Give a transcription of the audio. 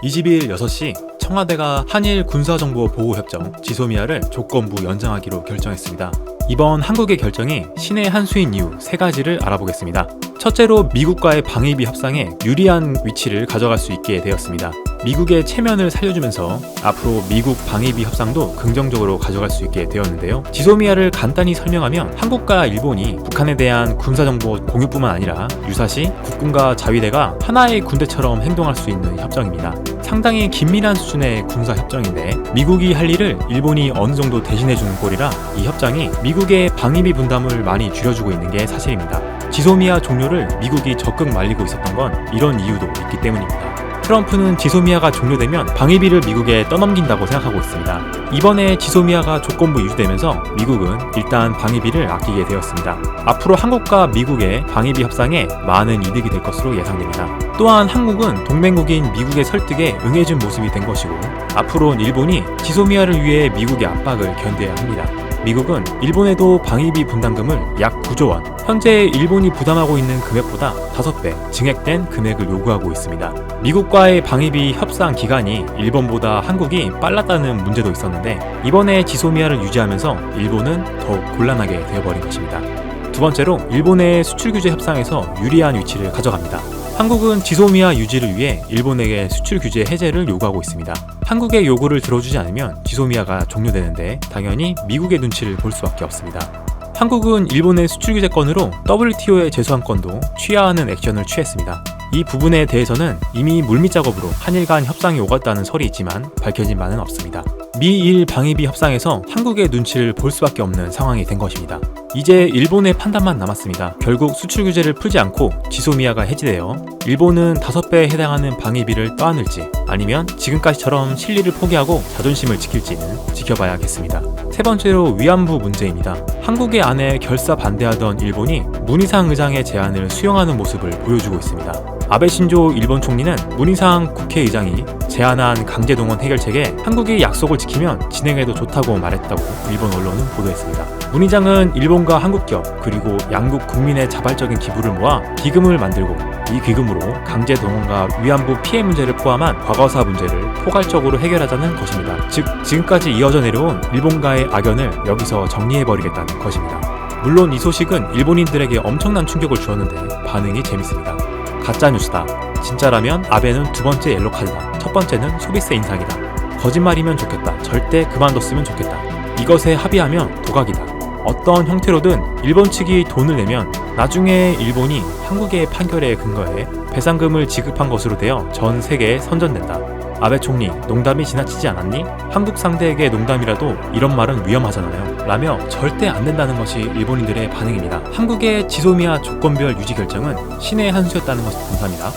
22일 6시 청와대가 한일 군사정보보호협정 지소미아를 조건부 연장하기로 결정했습니다. 이번 한국의 결정이 신의 한 수인 이유 3가지를 알아보겠습니다. 첫째로 미국과의 방위비 협상에 유리한 위치를 가져갈 수 있게 되었습니다. 미국의 체면을 살려주면서 앞으로 미국 방위비 협상도 긍정적으로 가져갈 수 있게 되었는데요. 지소미아를 간단히 설명하면 한국과 일본이 북한에 대한 군사정보 공유뿐만 아니라 유사시 국군과 자위대가 하나의 군대처럼 행동할 수 있는 협정입니다. 상당히 긴밀한 수준의 군사협정인데 미국이 할 일을 일본이 어느 정도 대신해주는 꼴이라 이 협정이 미국의 방위비 분담을 많이 줄여주고 있는 게 사실입니다. 지소미아 종료를 미국이 적극 말리고 있었던 건 이런 이유도 있기 때문입니다. 트럼프는 지소미아가 종료되면 방위비를 미국에 떠넘긴다고 생각하고 있습니다. 이번에 지소미아가 조건부 유지되면서 미국은 일단 방위비를 아끼게 되었습니다. 앞으로 한국과 미국의 방위비 협상에 많은 이득이 될 것으로 예상됩니다. 또한 한국은 동맹국인 미국의 설득에 응해준 모습이 된 것이고 앞으로는 일본이 지소미아를 위해 미국의 압박을 견뎌야 합니다. 미국은 일본에도 방위비 분담금을 약 9조 원, 현재 일본이 부담하고 있는 금액보다 5배 증액된 금액을 요구하고 있습니다. 미국과의 방위비 협상 기간이 일본보다 한국이 빨랐다는 문제도 있었는데 이번에 지소미아를 유지하면서 일본은 더욱 곤란하게 되어버린 것입니다. 두 번째로 일본의 수출 규제 협상에서 유리한 위치를 가져갑니다. 한국은 지소미아 유지를 위해 일본에게 수출 규제 해제를 요구하고 있습니다. 한국의 요구를 들어주지 않으면 지소미아가 종료되는데 당연히 미국의 눈치를 볼 수밖에 없습니다. 한국은 일본의 수출 규제 건으로 WTO에 제소한 건도 취하하는 액션을 취했습니다. 이 부분에 대해서는 이미 물밑 작업으로 한일 간 협상이 오갔다는 설이 있지만 밝혀진 바는 없습니다. 미일 방위비 협상에서 한국의 눈치를 볼 수밖에 없는 상황이 된 것입니다. 이제 일본의 판단만 남았습니다. 결국 수출 규제를 풀지 않고 지소미아가 해지되어 일본은 5배에 해당하는 방위비를 떠안을지 아니면 지금까지처럼 실리를 포기하고 자존심을 지킬지는 지켜봐야겠습니다. 세 번째로 위안부 문제입니다. 한국의 안에 결사 반대하던 일본이 문희상 의장의 제안을 수용하는 모습을 보여주고 있습니다. 아베 신조 일본 총리는 문희상 국회의장이 제안한 강제동원 해결책에 한국이 약속을 지키면 진행해도 좋다고 말했다고 일본 언론은 보도했습니다. 문 의장은 일본과 한국 기업 그리고 양국 국민의 자발적인 기부를 모아 기금을 만들고 이 기금으로 강제동원과 위안부 피해 문제를 포함한 과거사 문제를 포괄적으로 해결하자는 것입니다. 즉 지금까지 이어져 내려온 일본과의 악연을 여기서 정리해버리겠다는 것입니다. 물론 이 소식은 일본인들에게 엄청난 충격을 주었는데 반응이 재밌습니다. 가짜뉴스다. 진짜라면 아베는 두 번째 옐로카드다. 첫 번째는 소비세 인상이다. 거짓말이면 좋겠다. 절대 그만뒀으면 좋겠다. 이것에 합의하면 도각이다. 어떤 형태로든 일본 측이 돈을 내면 나중에 일본이 한국의 판결에 근거해 배상금을 지급한 것으로 되어 전 세계에 선전된다. 아베 총리, 농담이 지나치지 않았니? 한국 상대에게 농담이라도 이런 말은 위험하잖아요. 라며 절대 안 된다는 것이 일본인들의 반응입니다. 한국의 지소미아 조건별 유지 결정은 신의 한 수였다는 것을 감사합니다.